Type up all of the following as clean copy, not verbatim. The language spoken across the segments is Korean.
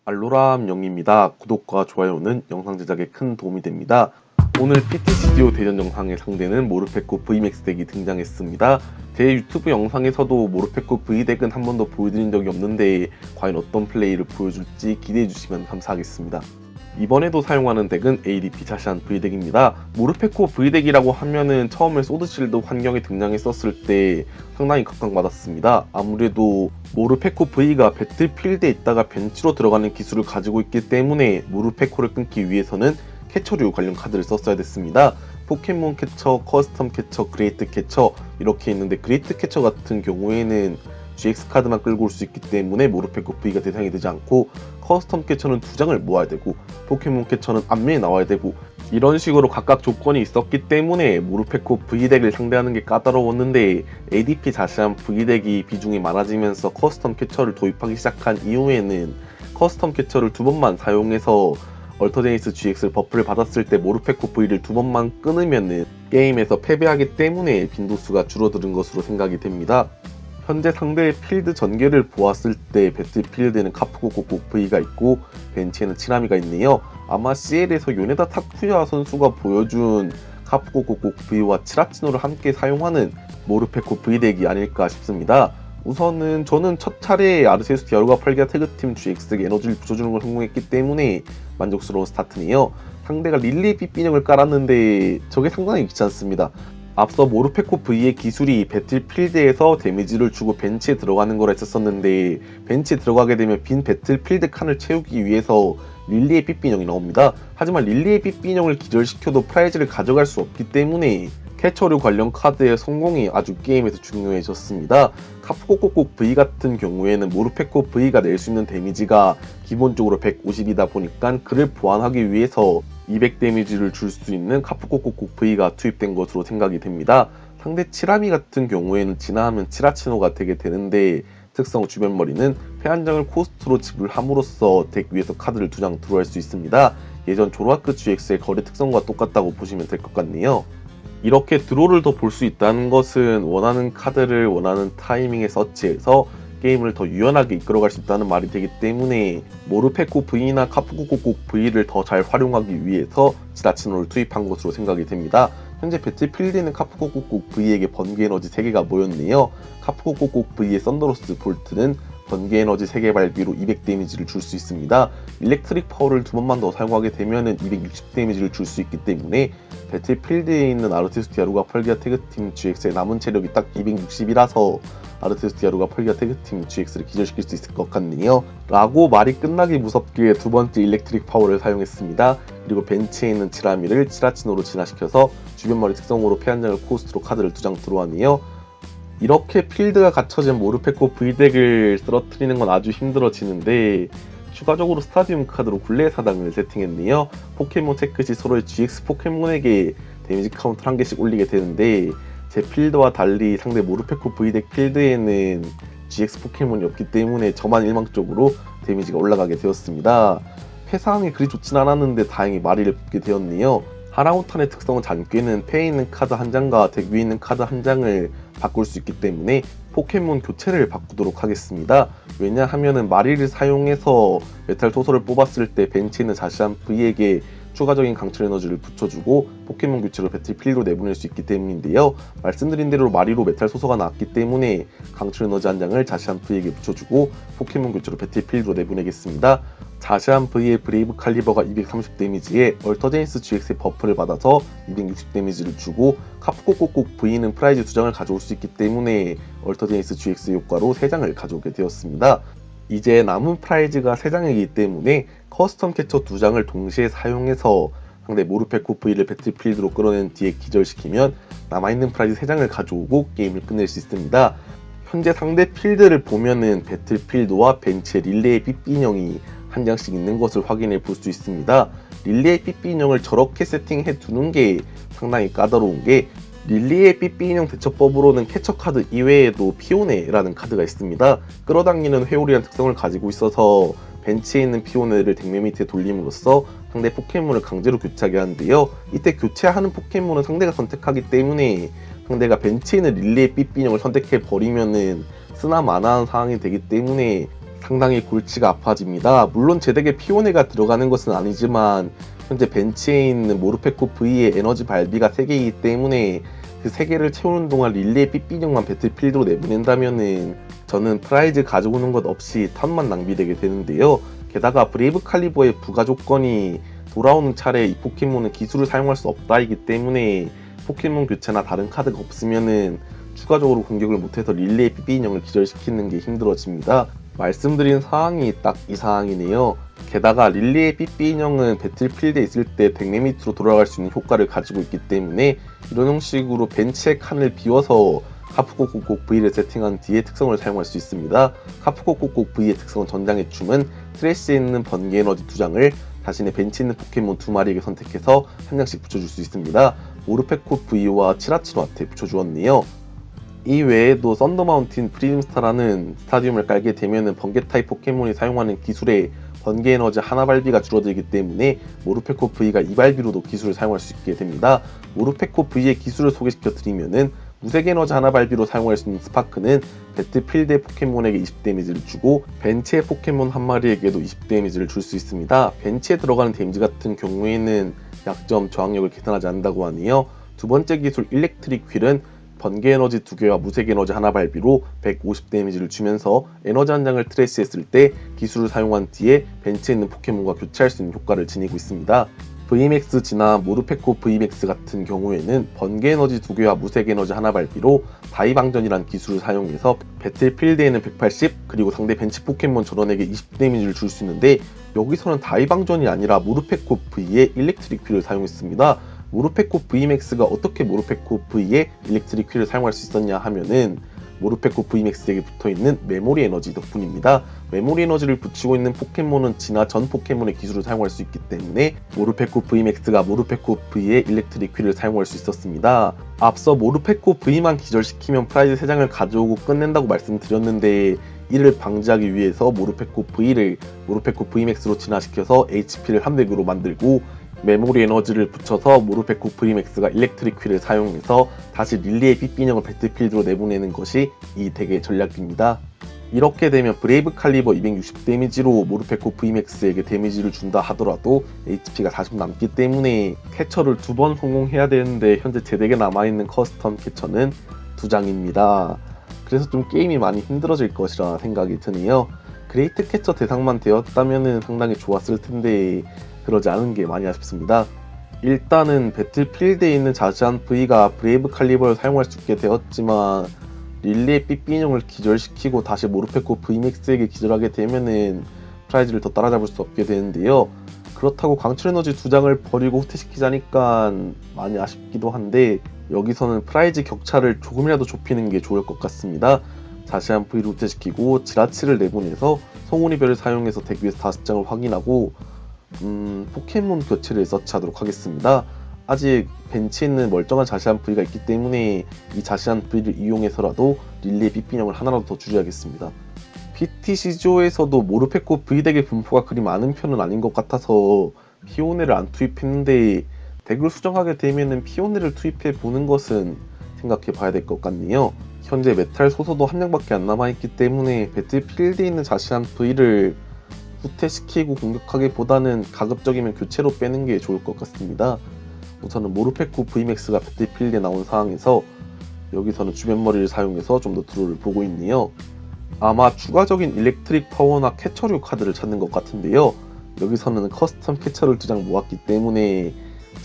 알로람 영입니다. 구독과 좋아요는 영상 제작에 큰 도움이 됩니다. 오늘 PTCGO 대전 영상의 상대는 모르페코 VMAX 덱이 등장했습니다. 제 유튜브 영상에서도 모르페코 V덱은 한 번도 보여드린 적이 없는데 과연 어떤 플레이를 보여줄지 기대해주시면 감사하겠습니다. 이번에도 사용하는 덱은 ADP 자시안 V덱입니다. 모르페코 V덱이라고 하면은 처음에 소드실드 환경에 등장했었을 때 상당히 각광받았습니다. 아무래도 모르페코 V가 배틀필드에 있다가 벤치로 들어가는 기술을 가지고 있기 때문에 모르페코를 끊기 위해서는 캐처류 관련 카드를 썼어야 됐습니다. 포켓몬 캐처, 커스텀 캐처, 그레이트 캐처 이렇게 있는데 그레이트 캐처 같은 경우에는 GX 카드만 끌고 올 수 있기 때문에 모르페코 V가 대상이 되지 않고, 커스텀 캐처는 2장을 모아야 되고 포켓몬 캐처는 앞면에 나와야 되고 이런 식으로 각각 조건이 있었기 때문에 모르페코 V덱을 상대하는 게 까다로웠는데, ADP 자시안 V덱이 비중이 많아지면서 커스텀 캐처를 도입하기 시작한 이후에는 커스텀 캐처를 2번만 사용해서 얼터제니스 GX를 버프를 받았을 때 모르페코 V를 2번만 끊으면은 게임에서 패배하기 때문에 빈도수가 줄어드는 것으로 생각이 됩니다. 현재 상대의 필드 전개를 보았을 때 배틀필드에는 카프고코 V가 있고 벤치에는 치라미가 있네요. 아마 CL에서 요네다 타쿠야 선수가 보여준 카프고코 V와 치라치노를 함께 사용하는 모르페코 V덱이 아닐까 싶습니다. 우선은 저는 첫 차례 아르세우스 디아루가 펄기아 태그팀 GX에게 에너지를 붙여주는 걸 성공했기 때문에 만족스러운 스타트네요. 상대가 릴리 삐삐형을 깔았는데 저게 상당히 귀찮습니다. 앞서 모르페코 V의 기술이 배틀필드에서 데미지를 주고 벤치에 들어가는 거라 했었는데, 벤치에 들어가게 되면 빈 배틀필드 칸을 채우기 위해서 릴리의 삐삐형이 나옵니다. 하지만 릴리의 삐삐형을 기절시켜도 프라이즈를 가져갈 수 없기 때문에 캐처류 관련 카드의 성공이 아주 게임에서 중요해졌습니다. 카프코코코 V 같은 경우에는 모르페코 V가 낼 수 있는 데미지가 기본적으로 150이다 보니까 그를 보완하기 위해서 200 데미지를 줄 수 있는 카프코코코 V가 투입된 것으로 생각이 됩니다. 상대 치라미 같은 경우에는 진화하면 치라치노가 되게 되는데, 특성 주변머리는 패한장을 코스트로 지불함으로써 덱 위에서 카드를 2장 드로우할 수 있습니다. 예전 조로아크 GX의 거래 특성과 똑같다고 보시면 될 것 같네요. 이렇게 드로우를 더 볼 수 있다는 것은 원하는 카드를 원하는 타이밍에 서치해서 게임을 더 유연하게 이끌어갈 수 있다는 말이 되기 때문에 모르페코 V나 카프코코코 V를 더 잘 활용하기 위해서 치라치노를 투입한 것으로 생각이 됩니다. 현재 배틀필드에는 카프코코코 V에게 번개 에너지 3개가 모였네요. 카프코코코 V의 썬더로스 볼트는 번개 에너지 3개 발비로 200 데미지를 줄 수 있습니다. 일렉트릭 파워를 2번만 더 사용하게 되면 260 데미지를 줄 수 있기 때문에 배틀필드에 있는 아르테스 디아루가 펄기아 태그팀 GX의 남은 체력이 딱 260이라서 아르테스 디아루가 펄기아 태그팀 GX를 기절시킬 수 있을 것 같네요. 라고 말이 끝나기 무섭게 두 번째 일렉트릭 파워를 사용했습니다. 그리고 벤치에 있는 치라미를 치라치노로 진화시켜서 주변머리 특성으로 패한장을 코스트로 카드를 2장 들어왔네요. 이렇게 필드가 갖춰진 모르페코 V덱을 쓰러뜨리는 건 아주 힘들어지는데, 추가적으로 스타디움 카드로 굴레 사당을 세팅했네요. 포켓몬 체크 시 서로의 GX 포켓몬에게 데미지 카운트 1개씩 올리게 되는데, 제 필드와 달리 상대 모르페코 V덱 필드에는 GX 포켓몬이 없기 때문에 저만 일방적으로 데미지가 올라가게 되었습니다. 패상황이 그리 좋진 않았는데 다행히 마리를 뽑게 되었네요. 하라우탄의 특성은 잔꾀는 패에 있는 카드 한 장과 덱 위에 있는 카드 한 장을 바꿀 수 있기 때문에 포켓몬 교체를 바꾸도록 하겠습니다. 왜냐하면은 마리를 사용해서 메탈 소설을 뽑았을 때 벤치에 있는 자시안 V에게 추가적인 강철 에너지를 붙여주고 포켓몬 교체로 배틀필드로 내보낼 수 있기 때문인데요. 말씀드린 대로 마리로 메탈 소서가 나왔기 때문에 강철 에너지 한 장을 자시안 V에게 붙여주고 포켓몬 교체로 배틀필드로 내보내겠습니다. 자시안 V의 브레이브 칼리버가 230 데미지에 얼터제니스 GX의 버프를 받아서 260 데미지를 주고, 카프코코코 V는 프라이즈 2장을 가져올 수 있기 때문에 얼터제니스 GX 효과로 3장을 가져오게 되었습니다. 이제 남은 프라이즈가 3장이기 때문에 커스텀 캐처 2장을 동시에 사용해서 상대 모르페코 V를 배틀필드로 끌어낸 뒤에 기절시키면 남아있는 프라이즈 3장을 가져오고 게임을 끝낼 수 있습니다. 현재 상대 필드를 보면은 배틀필드와 벤치에 릴레이 삐삐인형이 한 장씩 있는 것을 확인해 볼 수 있습니다. 릴리의 삐삐 인형을 저렇게 세팅해 두는 게 상당히 까다로운 게, 릴리의 삐삐 인형 대처법으로는 캐처 카드 이외에도 피오네라는 카드가 있습니다. 끌어당기는 회오리라는 특성을 가지고 있어서 벤치에 있는 피오네를 덱면 밑에 돌림으로써 상대 포켓몬을 강제로 교체하게 하는데요. 이때 교체하는 포켓몬은 상대가 선택하기 때문에 상대가 벤치에 있는 릴리의 삐삐 인형을 선택해 버리면은 쓰나 마나한 상황이 되기 때문에 상당히 골치가 아파집니다. 물론 제 덱에 피오네가 들어가는 것은 아니지만 현재 벤치에 있는 모르페코 V의 에너지 발비가 3개이기 때문에 그 3개를 채우는 동안 릴리의 삐삐령만 배틀필드로 내보낸다면은 저는 프라이즈 가져오는 것 없이 턴만 낭비되게 되는데요. 게다가 브레이브 칼리버의 부가 조건이 돌아오는 차례에 이 포켓몬은 기술을 사용할 수 없다이기 때문에 포켓몬 교체나 다른 카드가 없으면은 추가적으로 공격을 못해서 릴리의 삐삐 인형을 기절시키는 게 힘들어집니다. 말씀드린 사항이 딱 이 사항이네요. 게다가 릴리의 삐삐 인형은 배틀필드에 있을 때 덱 리미트로 돌아갈 수 있는 효과를 가지고 있기 때문에 이런 형식으로 벤치의 칸을 비워서 카프코코콕 V를 세팅한 뒤에 특성을 사용할 수 있습니다. 카프코코콕 V의 특성 전장의 춤은 트래시에 있는 번개 에너지 2장을 자신의 벤치에 있는 포켓몬 2마리에게 선택해서 한 장씩 붙여줄 수 있습니다. 모르페코 V와 치라치노한테 붙여주었네요. 이 외에도 썬더마운틴 프리즘스타라는 스타디움을 깔게 되면 번개 타입 포켓몬이 사용하는 기술에 번개 에너지 하나 발비가 줄어들기 때문에 모르페코 V가 이 발비로도 기술을 사용할 수 있게 됩니다. 모르페코 V의 기술을 소개시켜 드리면은 무색 에너지 하나 발비로 사용할 수 있는 스파크는 배틀필드의 포켓몬에게 20 데미지를 주고 벤치의 포켓몬 한 마리에게도 20 데미지를 줄 수 있습니다. 벤치에 들어가는 데미지 같은 경우에는 약점 저항력을 계산하지 않는다고 하네요. 두 번째 기술 일렉트릭 휠은 번개 에너지 2개와 무색 에너지 하나 발비로 150 데미지를 주면서 에너지 한 장을 트래시했을 때 기술을 사용한 뒤에 벤치에 있는 포켓몬과 교체할 수 있는 효과를 지니고 있습니다. VMAX 지나 모르페코 VMAX 같은 경우에는 번개 에너지 2개와 무색 에너지 하나 발비로 다이방전이란 기술을 사용해서 배틀필드에는 180 그리고 상대 벤치 포켓몬 전원에게 20 데미지를 줄 수 있는데 여기서는 다이방전이 아니라 모르페코 V의 일렉트릭 휠을 사용했습니다. 모르페코 VMAX가 어떻게 모르페코 V의 일렉트릭 휠을 사용할 수 있었냐 하면은 모르페코 VMAX에게 붙어있는 메모리 에너지 덕분입니다. 메모리 에너지를 붙이고 있는 포켓몬은 지나 전 포켓몬의 기술을 사용할 수 있기 때문에 모르페코 VMAX가 모르페코 V의 일렉트릭 휠을 사용할 수 있었습니다. 앞서 모르페코 V만 기절시키면 프라이즈 3장을 가져오고 끝낸다고 말씀드렸는데 이를 방지하기 위해서 모르페코 V를 모르페코 VMAX로 진화시켜서 HP를 300으로 만들고 메모리 에너지를 붙여서 모르페코 VMAX가 일렉트릭 휠을 사용해서 다시 릴리의 삐삐 인형을 배틀필드로 내보내는 것이 이 덱의 전략입니다. 이렇게 되면 브레이브 칼리버 260 데미지로 모르페코 VMAX에게 데미지를 준다 하더라도 HP가 40 남기 때문에 캐처를 2번 성공해야 되는데 현재 제 덱에 남아있는 커스텀 캐처는 2장입니다. 그래서 좀 게임이 많이 힘들어질 것이라 생각이 드네요. 그레이트 캐처 대상만 되었다면 상당히 좋았을 텐데 그러지 않은 게 많이 아쉽습니다. 일단은 배틀필드에 있는 자시한 V가 브레이브 칼리버를 사용할 수 있게 되었지만 릴리의 삐삐 인형을 기절시키고 다시 모르페코 VMAX에게 기절하게 되면은 프라이즈를 더 따라잡을 수 없게 되는데요. 그렇다고 강철 에너지 2장을 버리고 후퇴시키자니까 많이 아쉽기도 한데 여기서는 프라이즈 격차를 조금이라도 좁히는 게 좋을 것 같습니다. 자시한 V를 후퇴시키고 지라치를 내보내서 성운이별을 사용해서 덱 위에서 5장을 확인하고 포켓몬 교체를 서치하도록 하겠습니다. 아직 벤치에 있는 멀쩡한 자시한 V가 있기 때문에 이 자시한 V를 이용해서라도 릴리의 삐삐형을 하나라도 더 줄여야겠습니다. PTC조에서도 모르페코 V덱의 분포가 그리 많은 편은 아닌 것 같아서 피오네를 안 투입했는데 덱을 수정하게 되면 피오네를 투입해 보는 것은 생각해 봐야 될 것 같네요. 현재 메탈 소서도 한 장밖에 안 남아있기 때문에 배틀필드에 있는 자시한 V를 후퇴시키고 공격하기보다는 가급적이면 교체로 빼는 게 좋을 것 같습니다. 우선은 모르페코 VMAX가 배틀필드에 나온 상황에서 여기서는 주변머리를 사용해서 좀 더 드로우를 보고 있네요. 아마 추가적인 일렉트릭 파워나 캐처류 카드를 찾는 것 같은데요. 여기서는 커스텀 캐처를 2장 모았기 때문에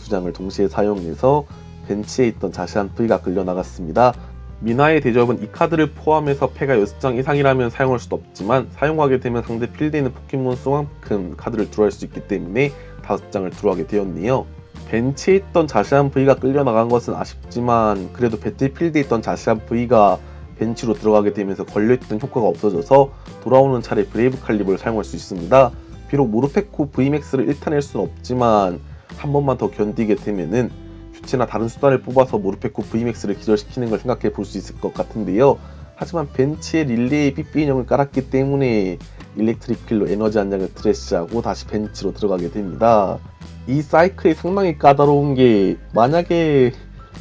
2장을 동시에 사용해서 벤치에 있던 자시한 V가 끌려나갔습니다. 미나의 대접은 이 카드를 포함해서 패가 6장 이상이라면 사용할 수도 없지만 사용하게 되면 상대 필드에 있는 포켓몬 수만큼 카드를 드로우할 수 있기 때문에 5장을 드로우하게 되었네요. 벤치에 있던 자시한 V가 끌려나간 것은 아쉽지만 그래도 배틀필드에 있던 자시한 V가 벤치로 들어가게 되면서 걸려있던 효과가 없어져서 돌아오는 차례 브레이브 칼리버를 사용할 수 있습니다. 비록 모르페코 VMAX를 1탄낼 수는 없지만 한 번만 더 견디게 되면은 교체나 다른 수단을 뽑아서 모르페코 VMAX를 기절시키는 걸 생각해 볼 수 있을 것 같은데요. 하지만 벤치에 릴리의 삐삐 인형을 깔았기 때문에 일렉트릭 필로 에너지 한 장을 트래시하고 다시 벤치로 들어가게 됩니다. 이 사이클이 상당히 까다로운 게 만약에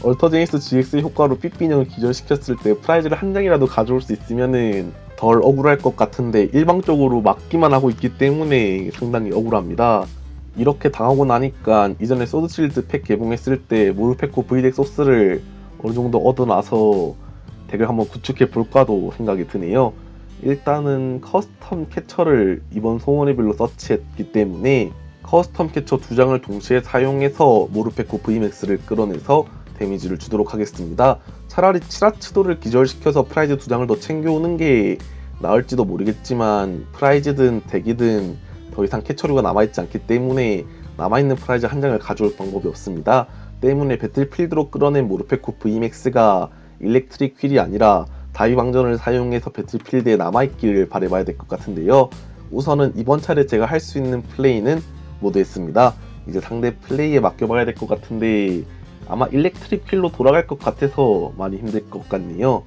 얼터제니스 GX의 효과로 삐삐형을 기절시켰을 때 프라이즈를 한 장이라도 가져올 수 있으면은 덜 억울할 것 같은데 일방적으로 막기만 하고 있기 때문에 상당히 억울합니다. 이렇게 당하고 나니까 이전에 소드실드 팩 개봉했을 때 모르페코 V덱 소스를 어느 정도 얻어놔서 덱을 한번 구축해 볼까도 생각이 드네요. 일단은 커스텀 캐처를 이번 소원의별로 서치했기 때문에 커스텀 캐쳐 2장을 동시에 사용해서 모르페코 VMAX를 끌어내서 데미지를 주도록 하겠습니다. 차라리 치라치도를 기절시켜서 프라이즈 2장을 더 챙겨오는 게 나을지도 모르겠지만 프라이즈든 덱이든 더 이상 캐처류가 남아있지 않기 때문에 남아있는 프라이즈 한 장을 가져올 방법이 없습니다. 때문에 배틀필드로 끌어낸 모르페코 VMAX가 일렉트릭 휠이 아니라 다이방전을 사용해서 배틀필드에 남아있기를 바라봐야 될 것 같은데요. 우선은 이번 차례 제가 할 수 있는 플레이는 모두 했습니다. 이제 상대 플레이에 맡겨봐야 될 것 같은데 아마 일렉트릭 휠로 돌아갈 것 같아서 많이 힘들 것 같네요.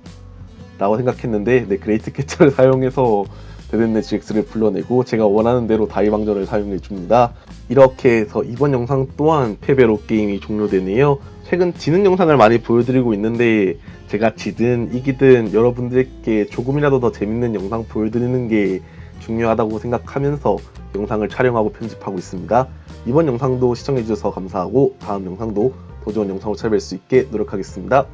라고 생각했는데 그레이트 캐쳐를 사용해서 데덴네 GX를 불러내고 제가 원하는 대로 다이방전을 사용해줍니다. 이렇게 해서 이번 영상 또한 패배로 게임이 종료되네요. 최근 지능 영상을 많이 보여드리고 있는데 제가 지든 이기든 여러분들께 조금이라도 더 재밌는 영상 보여드리는 게 중요하다고 생각하면서 영상을 촬영하고 편집하고 있습니다. 이번 영상도 시청해주셔서 감사하고 다음 영상도 더 좋은 영상으로 찾아뵐 수 있게 노력하겠습니다.